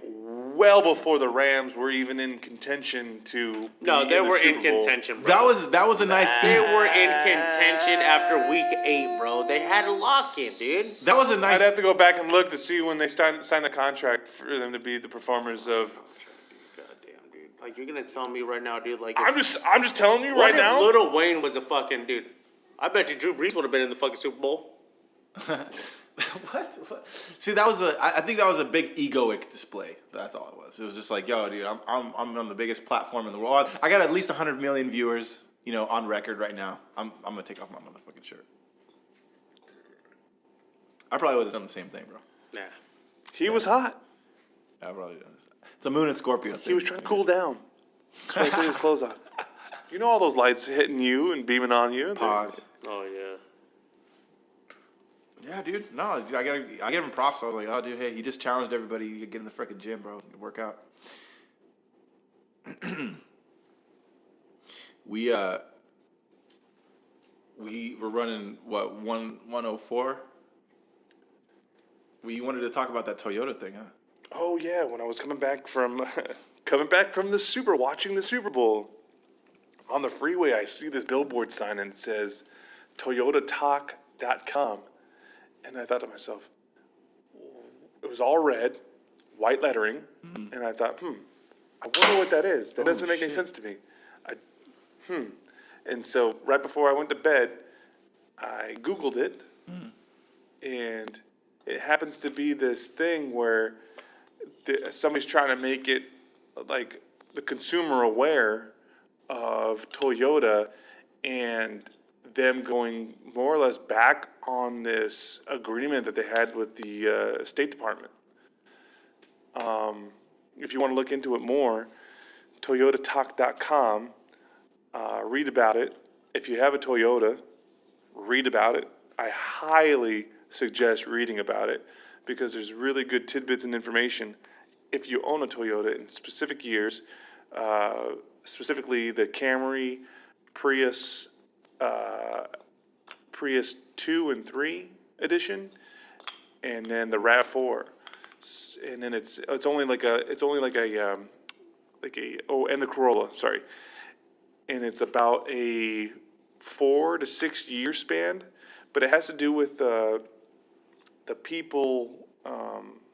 well before the Rams were even in contention to. No, be they in the were in Super Bowl. contention, bro. That was a nice. They were in contention after week 8, bro. They had a lock in, dude. That was a I'd nice. have to go back and look to see when they signed the contract for them to be the performers of. Goddamn, dude. Like, you're gonna tell me right now, dude, like, I'm just telling you what right if now. Lil Wayne was a fucking dude? I bet you Drew Brees would have been in the fucking Super Bowl. What? See, I think that was a big egoic display. That's all it was. It was just like, yo, dude, I'm on the biggest platform in the world. I got at least 100 million viewers, on record right now. I'm gonna take off my motherfucking shirt. I probably would have done the same thing, bro. Nah. He was hot. I probably done this. It's a Moon and Scorpio thing. He was trying to cool down. That's why he took his clothes off. You know all those lights hitting you and beaming on you. Pause. Oh, yeah. Yeah, dude. No, I give him props. I was like, oh, dude, hey, he just challenged everybody. You get in the freaking gym, bro. Work out. We were running 104. We wanted to talk about that Toyota thing, huh? Oh yeah, when I was coming back from watching the Super Bowl, on the freeway I see this billboard sign and it says ToyotaTalk.com, and I thought to myself, it was all red, white lettering, and I thought, I wonder what that is. That doesn't make any sense to me. And so right before I went to bed, I Googled it, and it happens to be this thing where somebody's trying to make it like the consumer aware of Toyota and them going more or less back on this agreement that they had with the State Department. If you want to look into it more, ToyotaTalk.com, read about it. If you have a Toyota, read about it. I highly suggest reading about it because there's really good tidbits and information. If you own a Toyota in specific years, specifically the Camry, Prius 2 and 3 edition, and then the RAV4, and then it's only like a and the Corolla, sorry, and it's about a 4 to 6 year span, but it has to do with the people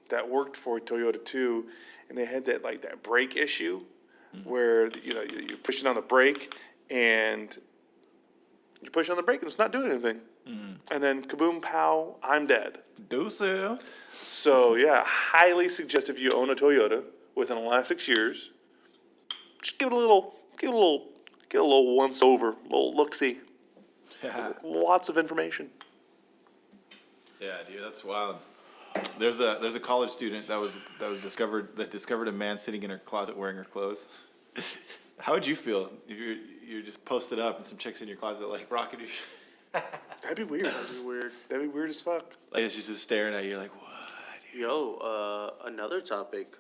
that worked for Toyota too, and they had that brake issue where you're pushing on the brake and you push on the brake and it's not doing anything, and then kaboom, pow, I'm dead. Do so. So yeah, highly suggest if you own a Toyota within the last 6 years, just give it a little once over, a little look-see. Lots of information. Yeah, dude, that's wild. There's a college student that discovered a man sitting in her closet wearing her clothes. How would you feel if you just post it up and some chicks in your closet like rocking your That'd be weird. That'd be weird as fuck. like she's just staring at you like what? Yo, another topic.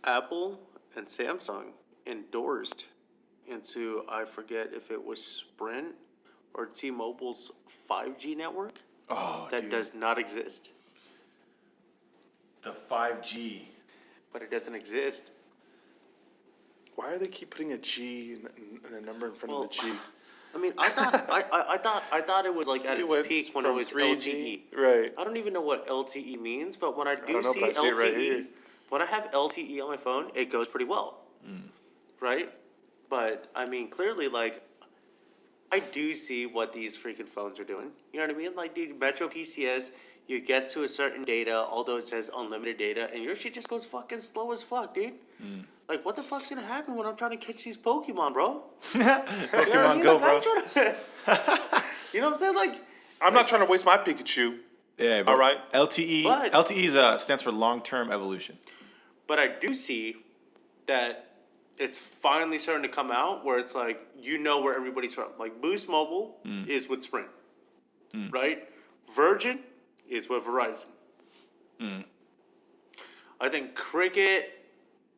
Apple and Samsung endorsed into, I forget if it was Sprint or T-Mobile's 5G network Oh, that dude. does not exist. The 5G. But it doesn't exist. Why do they keep putting a G and a number in front of the G? I mean, I thought it was like at It its went peak when it from was 3G, LTE. right. I don't even know what LTE means, but when I do don't know, see but I see it right here. LTE, when I have LTE on my phone, it goes pretty well. Right? But I mean, clearly, like, I do see what these freaking phones are doing. You know what I mean? Like, dude, Metro PCS, you get to a certain data, although it says unlimited data, and your shit just goes fucking slow as fuck, dude. Like, what the fuck's gonna happen when I'm trying to catch these Pokemon, bro? Pokemon Go, bro. You know what I'm saying? Like, I'm not trying to waste my Pikachu. Yeah, but All right. LTE. But- LTE stands for long-term evolution. but I do see that it's finally starting to come out where it's like, you know where everybody's from. Like, Boost Mobile is with Sprint, right? Virgin is with Verizon. I think Cricket,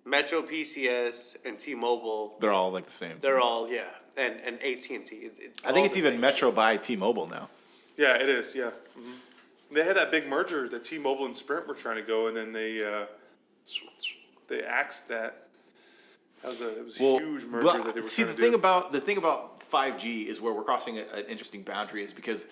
Metro PCS, and T-Mobile, They're all like the same. they're all, yeah, and AT&T. It's I think it's even Metro by T-Mobile now. Yeah, it is. Yeah. They had that big merger that T-Mobile and Sprint were trying to go, and then they axed that. It was a huge merger Well, that they were see, trying the to do. thing about 5G is where we're crossing an interesting boundary is because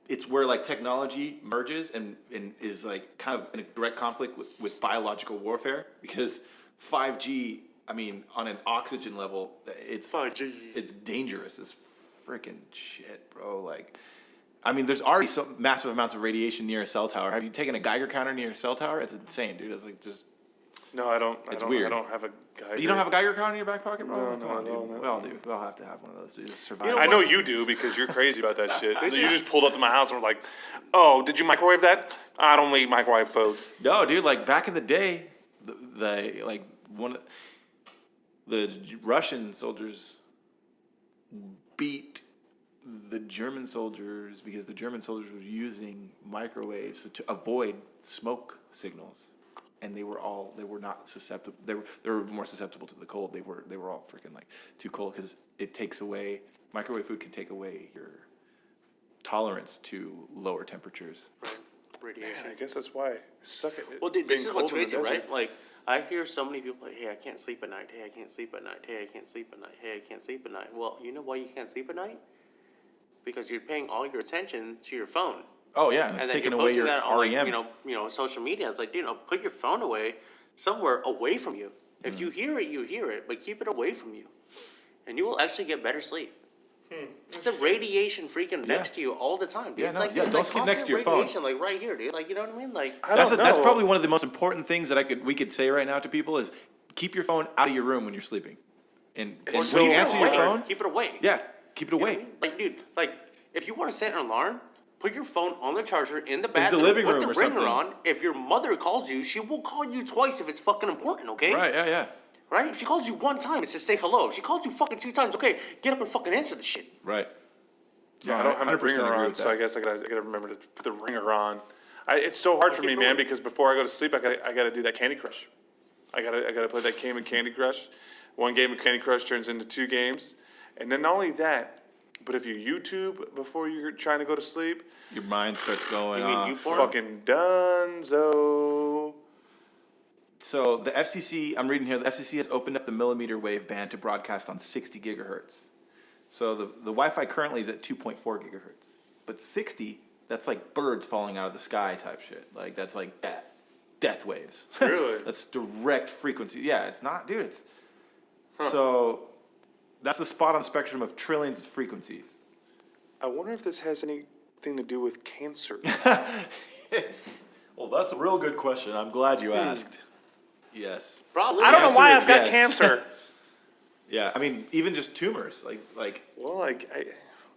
it's where like technology merges and is like kind of in a direct conflict with biological warfare because 5G, I mean, on an oxygen level, it's 5G. It's dangerous as freaking shit, bro. Like, I mean, there's already some massive amounts of radiation near a cell tower. Have you taken a Geiger counter near a cell tower? It's insane, dude. It's like just. No, I don't. It's I weird. don't have a Geiger. You don't have a Geiger counter in your back pocket, bro? No, Come on, no, dude. no. We all do. We all have to have one of those to just survive. You know I know what? you do because you're crazy about that shit. You just pulled up to my house and were like, "Oh, did you microwave that? I don't eat microwave food." No, dude. Like back in the day, the like one of the Russian soldiers beat the German soldiers because the German soldiers were using microwaves to avoid smoke signals, and they were not susceptible. They were more susceptible to the cold. They were all freaking like too cold because it takes away microwave food can take away your tolerance to lower temperatures. Radiation. Man, I guess that's why. Suck it. Well, dude, this being is what's cold in the crazy, desert. right? Like, I hear so many people like, hey, I can't sleep at night. Hey, I can't sleep at night. Hey, I can't sleep at night. Hey, I can't sleep at night. Well, you know why you can't sleep at night? Because you're paying all your attention to your phone. Oh yeah, and it's And then taking you're away posting your that on, REM. like, you know, social media. It's like, dude, put your phone away somewhere away from you. If you hear it, you hear it, but keep it away from you. And you will actually get better sleep. It's the radiation freaking next to you all the time, dude. Yeah, It's no, like, yeah, it's don't like sleep next to your constant phone. radiation, like right here, dude. Like, you know what I mean? Like, I That's don't that's know. probably one of the most important things that we could say right now to people is keep your phone out of your room when you're sleeping, and when so you answer your away. phone, Keep it away. yeah, keep it You know what I away. mean? Like, dude, like, if you want to set an alarm, put your phone on the charger in the bathroom. living put room the or ringer something. on. If your mother calls you, she will call you twice if it's fucking important, okay? Right? Yeah. Right? If she calls you one time, it's to say hello. If she calls you fucking 2 times, okay, get up and fucking answer the shit. Right. Yeah, I don't have my 100% ringer agree on, with so that. I guess I gotta remember to put the ringer on. It's so hard for me, man, because before I go to sleep, I gotta do that Candy Crush. I gotta play that game of Candy Crush. One game of Candy Crush turns into 2 games, and then not only that, but if you YouTube before you're trying to go to sleep, Your mind starts going You mean off. you porn? fucking dunzo. So the FCC, I'm reading here, the FCC has opened up the millimeter wave band to broadcast on 60 gigahertz. So the Wi-Fi currently is at 2.4 gigahertz. But 60, that's like birds falling out of the sky type shit. Like that's like death waves. Really? That's direct frequency. Yeah, it's not, dude, it's... So that's the spot on the spectrum of trillions of frequencies. I wonder if this has anything to do with cancer. Well, that's a real good question. I'm glad you asked. Yes. Probably. I don't know answer why is I've got yes. cancer. Yeah, I mean, even just tumors, like Well,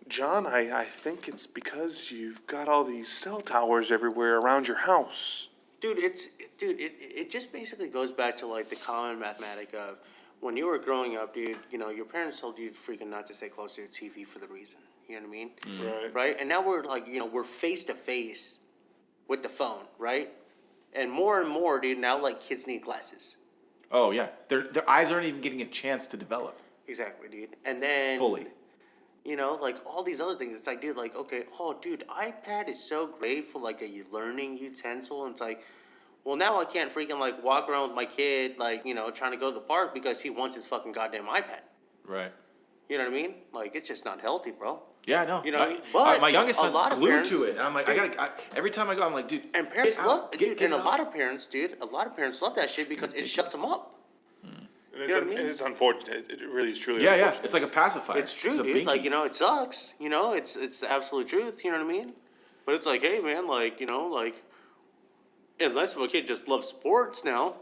John, I think it's because you've got all these cell towers everywhere around your house. Dude, it just basically goes back to like the common mathematic of when you were growing up, dude, you know, your parents told you freaking not to stay close to your TV for the reason. You know what I mean? Right. Right? And now we're like, you know, we're face to face with the phone, right? And more, dude, now like kids need glasses. Oh yeah, their eyes aren't even getting a chance to develop Exactly, dude. And then fully. you know, like all these other things. It's like, dude, like, okay, oh, dude, iPad is so great for like a learning utensil. And it's like, well, now I can't freaking like walk around with my kid, like, you know, trying to go to the park because he wants his fucking goddamn iPad. Right. You know what I mean? Like, it's just not healthy, bro. Yeah, no. You know what I mean? But my youngest a son's lot of glued parents- to it, and I'm like, every time I go, I'm like, dude. And parents get out. love, Get and a out. lot of parents, dude, a lot of parents love that shit because it shuts them up. And You know what I mean? it's unfortunate. It really is truly Yeah, unfortunate. it's like a pacifier. It's true, a dude. Like, binky. you know, it sucks. You know, it's the absolute truth. You know what I mean? But it's like, hey, man, like, you know, like, unless a kid just loves sports now.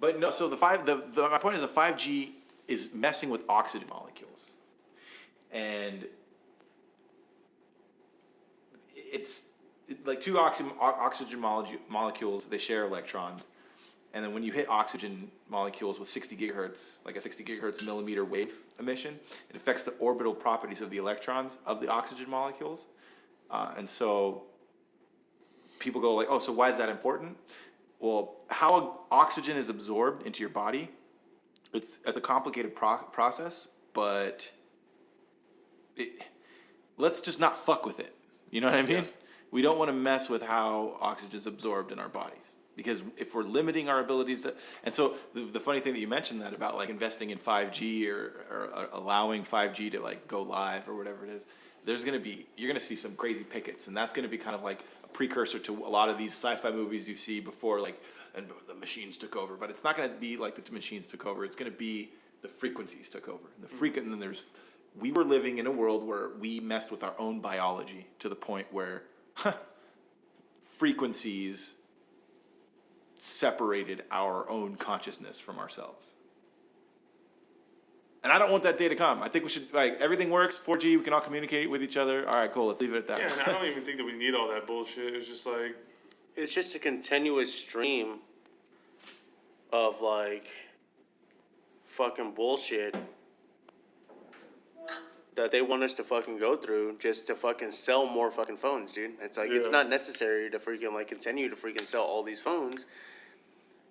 But no, so my point is the 5G is messing with oxygen molecules, and it's like two oxygen molecules. They share electrons, and then when you hit oxygen molecules with 60 gigahertz, like a 60 gigahertz millimeter wave emission, it affects the orbital properties of the electrons of the oxygen molecules, and so people go like, oh, so why is that important? Well, how oxygen is absorbed into your body, it's a complicated process, but let's just not fuck with it. You know what I mean? Yeah. We don't want to mess with how oxygen is absorbed in our bodies. Because if we're limiting our abilities to, and so the funny thing that you mentioned that about like investing in 5G or allowing 5G to like go live or whatever it is, you're gonna see some crazy pickets, and that's gonna be kind of like a precursor to a lot of these sci-fi movies you see before, like, and the machines took over. But it's not gonna be like the machines took over. It's gonna be the frequencies took over. And then we were living in a world where we messed with our own biology to the point where frequencies separated our own consciousness from ourselves. And I don't want that day to come. I think we should, like, everything works, 4G, we can all communicate with each other. All right, cool, let's leave it at that. Yeah, and I don't even think that we need all that bullshit. It's just like, It's just a continuous stream of like fucking bullshit that they want us to fucking go through just to fucking sell more fucking phones, dude. It's like, it's Yeah. not necessary to freaking like continue to freaking sell all these phones.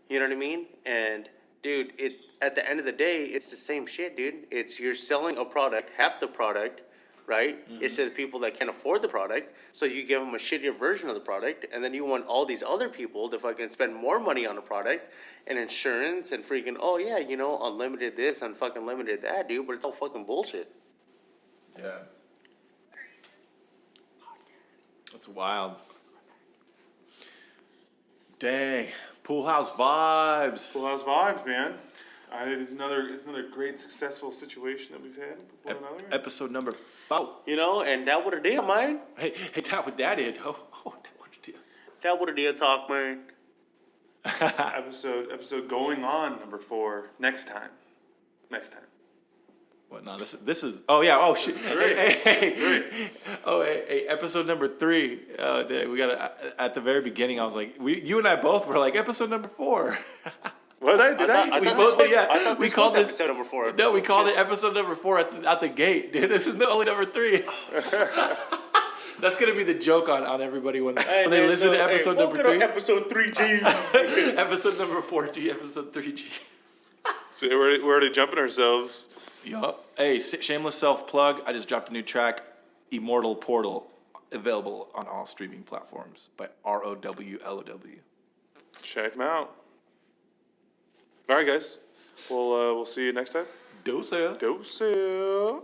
You know what I mean? And dude, at the end of the day, it's the same shit, dude. It's you're selling a product, half the product, right? It's to the people that can't afford the product, so you give them a shittier version of the product, and then you want all these other people to fucking spend more money on the product and insurance and freaking, oh yeah, you know, unlimited this and fucking limited that, dude. But it's all fucking bullshit. Yeah. That's wild. Dang. Pool house vibes. Full House vibes, man. It's another great successful situation that we've had with one another. Episode number 4. You know, and that would a deal, man. Hey, that what that is. Oh, that what it is. That would a deal talk, man. episode going on number 4 next time. What? No, this is. Oh yeah. Oh shit. Three. Hey. Oh hey. Episode number 3. Oh, dang, we got at the very beginning. I was like, you and I both were like episode number 4. Was I? Did I? We both. Yeah. I thought We this called was this. episode number 4. No, we called it episode number 4 at the gate, dude. This is only number 3. That's gonna be the joke on everybody when they listen to episode number 3. Episode 3G. Episode number 4G, episode 3G. So we're already jumping ourselves. Yup. Hey, shameless self plug. I just dropped a new track, Immortal Portal, available on all streaming platforms by RowLow. Check them out. All right, guys. We'll see you next time. Dosa. Dosia.